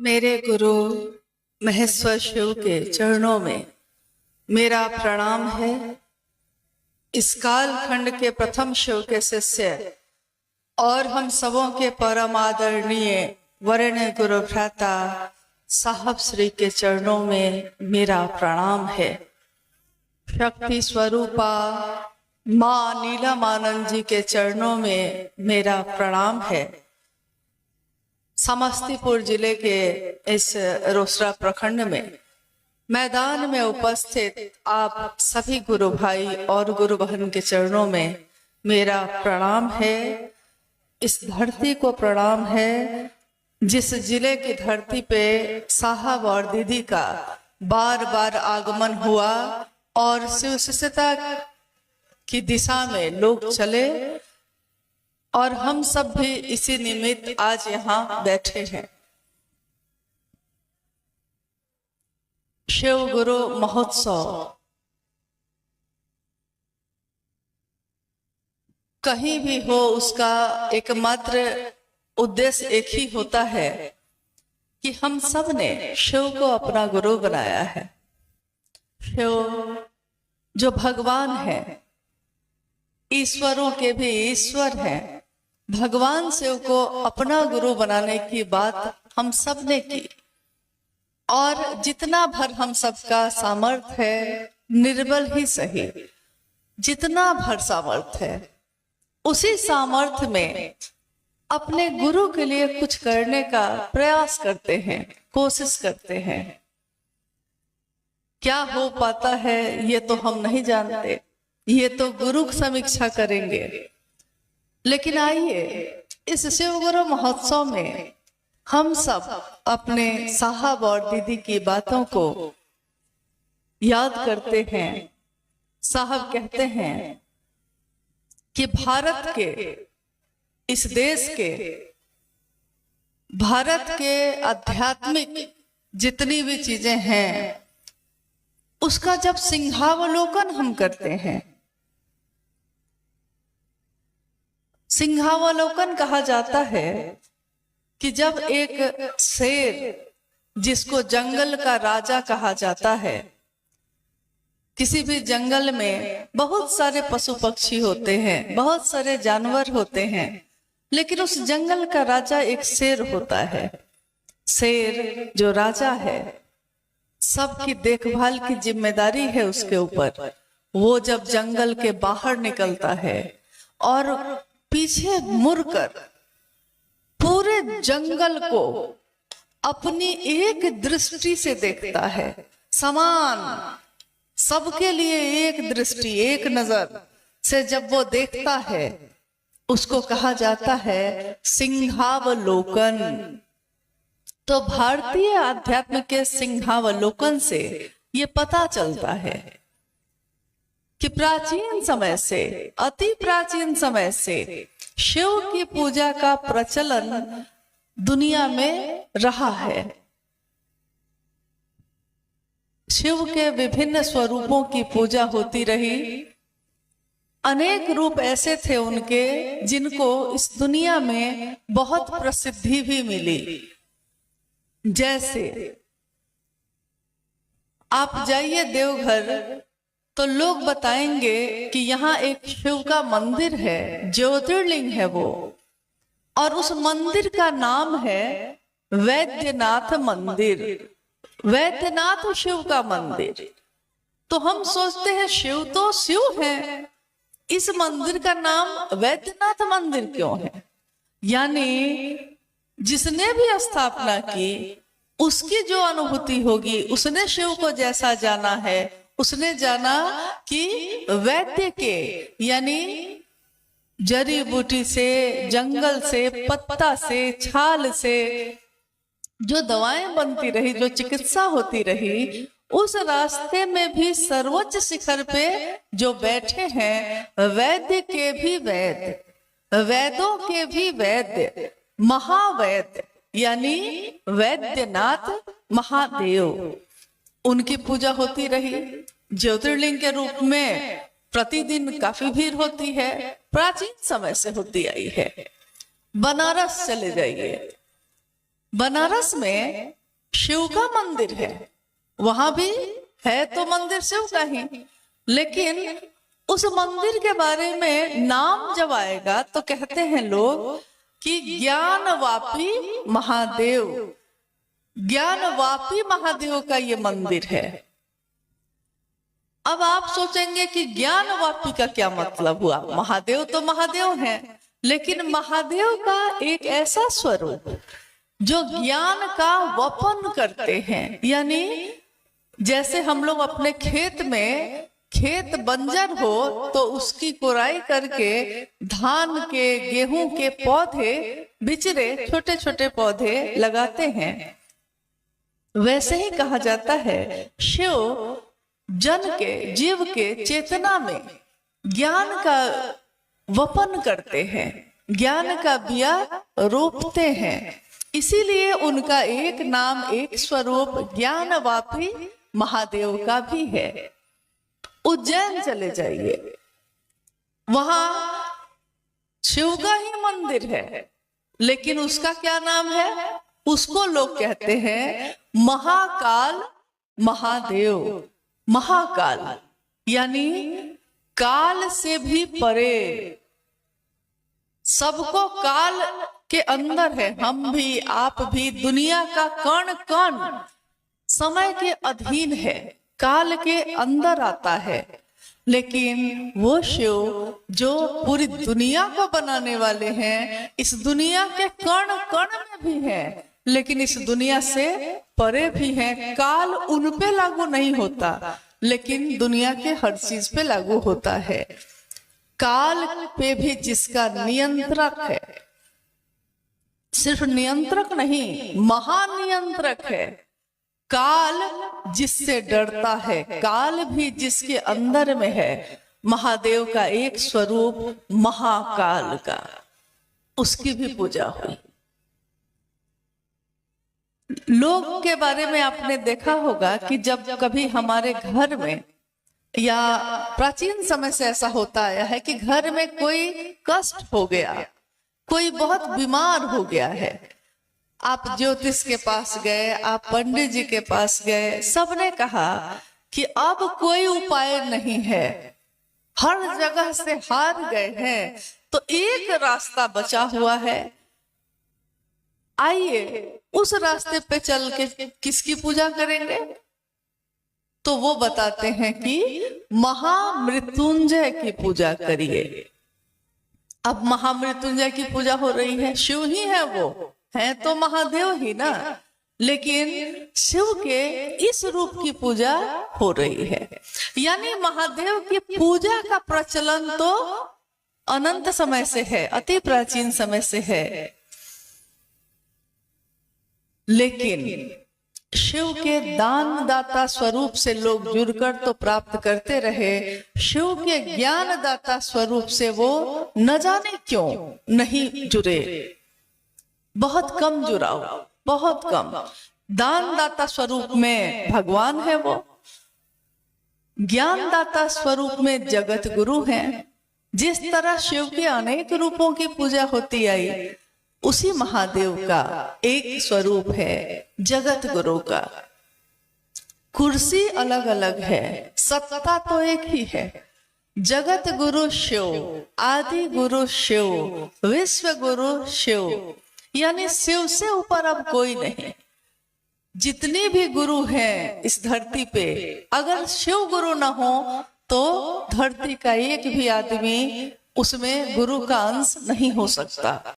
मेरे गुरु महेश्वर शिव के चरणों में मेरा प्रणाम है। इस काल खंड के प्रथम शिव के शिष्य और हम सबों के परम आदरणीय वरेण्य गुरु भ्राता साहब श्री के चरणों में मेरा प्रणाम है। शक्ति स्वरूपा माँ नीलमानंद जी के चरणों में मेरा प्रणाम है। समस्तीपुर जिले के इस रोसड़ा प्रखंड में मैदान में उपस्थित आप सभी गुरु भाई और गुरु बहन के चरणों में मेरा प्रणाम है। इस धरती को प्रणाम है जिस जिले की धरती पे साहब और दीदी का बार बार आगमन हुआ और शिव शिष्यता की दिशा में लोग चले और हम सब भी इसी निमित्त आज यहाँ बैठे हैं। शिव गुरु महोत्सव कहीं भी हो, उसका एकमात्र उद्देश्य एक ही होता है कि हम सब ने शिव को अपना गुरु बनाया है। शिव जो भगवान है, ईश्वरों के भी ईश्वर हैं, भगवान शिव को अपना गुरु बनाने की बात हम सब ने की और जितना भर हम सबका सामर्थ्य है, निर्बल ही सही, जितना भर सामर्थ्य है उसी सामर्थ्य में अपने गुरु के लिए कुछ करने का प्रयास करते हैं, कोशिश करते हैं। क्या हो पाता है ये तो हम नहीं जानते, ये तो गुरु समीक्षा करेंगे। लेकिन आइए इस शिव गुरु महोत्सव में हम सब अपने साहब और दीदी की बातों को याद करते हैं। साहब कहते हैं कि भारत के, इस देश के, भारत के आध्यात्मिक जितनी भी चीजें हैं उसका जब सिंहावलोकन हम करते हैं, सिंहावलोकन कहा जाता है कि जब एक शेर, जिसको जंगल का राजा कहा जाता है, किसी भी जंगल में बहुत सारे पशु पक्षी होते हैं, बहुत सारे जानवर होते हैं, लेकिन उस जंगल का राजा एक शेर होता है। शेर जो राजा है, सबकी देखभाल की जिम्मेदारी है उसके ऊपर। वो जब जंगल के बाहर निकलता है और पीछे मुड़कर पूरे जंगल को अपनी एक दृष्टि से देखता है, समान, सबके लिए एक दृष्टि, एक नजर से जब वो देखता है, उसको कहा जाता है सिंहावलोकन। तो भारतीय आध्यात्म के सिंहावलोकन से ये पता चलता है कि प्राचीन समय से, अति प्राचीन समय से शिव की पूजा का प्रचलन दुनिया में रहा है। शिव के विभिन्न स्वरूपों की पूजा होती रही। अनेक रूप ऐसे थे उनके जिनको इस दुनिया में बहुत प्रसिद्धि भी मिली। जैसे आप जाइए देवघर तो लोग बताएंगे कि यहाँ एक शिव का मंदिर है, ज्योतिर्लिंग है वो, और उस मंदिर का नाम है वैद्यनाथ मंदिर। वैद्यनाथ शिव का मंदिर। तो हम सोचते हैं शिव तो शिव है, इस मंदिर का नाम वैद्यनाथ मंदिर क्यों है? यानी जिसने भी स्थापना की उसकी जो अनुभूति होगी, उसने शिव को जैसा जाना है, उसने जाना कि वैद्य के, यानी जड़ी बूटी से, जंगल से, पत्ता से, छाल से जो दवाएं बनती रही, जो चिकित्सा होती रही, उस रास्ते में भी सर्वोच्च शिखर पे जो बैठे हैं, वैद्य के भी वैद्य, वेदों के भी वैद्य, महावैद्य, यानी वैद्यनाथ महादेव, उनकी पूजा होती रही। ज्योतिर्लिंग के रूप में प्रतिदिन काफी भीड़ होती है, प्राचीन समय से होती आई है। बनारस चले जाइए, बनारस में शिव का मंदिर है, वहां भी है तो मंदिर शिव का ही, लेकिन उस मंदिर के बारे में नाम जब आएगा तो कहते हैं लोग कि ज्ञानवापी महादेव, ज्ञानवापी महादेव का ये मंदिर है। अब आप सोचेंगे कि ज्ञानवापी का क्या मतलब हुआ? महादेव तो महादेव हैं, लेकिन महादेव का एक ऐसा स्वरूप जो ज्ञान का वपन करते हैं, यानी जैसे हम लोग अपने खेत में, खेत बंजर हो तो उसकी कोराई करके धान के, गेहूं के पौधे, बिचरे छोटे छोटे पौधे लगाते हैं, वैसे ही कहा जाता है शिव जन के, जीव के चेतना में ज्ञान का वपन करते हैं, ज्ञान का बिया रोपते हैं। इसीलिए उनका एक नाम, एक स्वरूप ज्ञानवापी महादेव का भी है। उज्जैन चले जाइए, वहां शिव का ही मंदिर है, लेकिन उसका क्या नाम है? उसको लोग कहते हैं महाकाल महादेव। महाकाल यानी काल से भी परे, सबको काल के अंदर है, हम भी, आप भी, दुनिया का कण कण समय के अधीन है, काल के अंदर आता है। लेकिन वो शिव जो पूरी दुनिया को बनाने वाले हैं, इस दुनिया के कण कण में भी हैं, लेकिन इस दुनिया से परे भी हैं। काल उन पे लागू नहीं होता, लेकिन दुनिया के हर चीज पे लागू होता है। काल पे भी जिसका नियंत्रक है, सिर्फ नियंत्रक नहीं, महानियंत्रक है। काल जिससे डरता है, काल भी जिसके अंदर में है। महादेव का एक स्वरूप महाकाल का, उसकी भी पूजा हुई। लोग के बारे में आपने देखा होगा कि जब कभी हमारे घर में, या प्राचीन समय से ऐसा होता आया है कि घर में कोई कष्ट हो गया, कोई बहुत बीमार हो गया है, आप ज्योतिष के पास गए, आप पंडित जी के पास गए, सबने कहा कि अब कोई उपाय नहीं है, हर जगह से हार गए हैं, तो एक रास्ता बचा हुआ है, आइए उस रास्ते पे चल के किसकी पूजा करेंगे? तो वो बताते हैं कि महामृत्युंजय की पूजा करिए। अब महामृत्युंजय की पूजा हो रही है, शिव ही है, वो है तो महादेव ही ना, लेकिन शिव के इस रूप की पूजा हो रही है। यानी महादेव की पूजा का प्रचलन तो अनंत समय से है, अति प्राचीन समय से है, लेकिन शिव के दानदाता स्वरूप से लोग जुड़कर तो प्राप्त करते रहे, शिव के ज्ञानदाता स्वरूप से वो न जाने क्यों नहीं जुड़े, बहुत कम जुड़ाव, बहुत कम। दानदाता स्वरूप में भगवान है, वो ज्ञानदाता स्वरूप में जगत गुरु हैं। जिस तरह शिव के अनेक रूपों की पूजा होती आई, उसी महादेव का एक स्वरूप है जगत गुरु का। कुर्सी अलग अलग है, सत्ता तो एक ही है। जगत गुरु शिव, आदि गुरु शिव, विश्व गुरु शिव, यानी शिव से ऊपर अब कोई नहीं। जितने भी गुरु हैं इस धरती पे, अगर शिव गुरु ना हो तो धरती का एक भी आदमी उसमें गुरु का अंश नहीं हो सकता।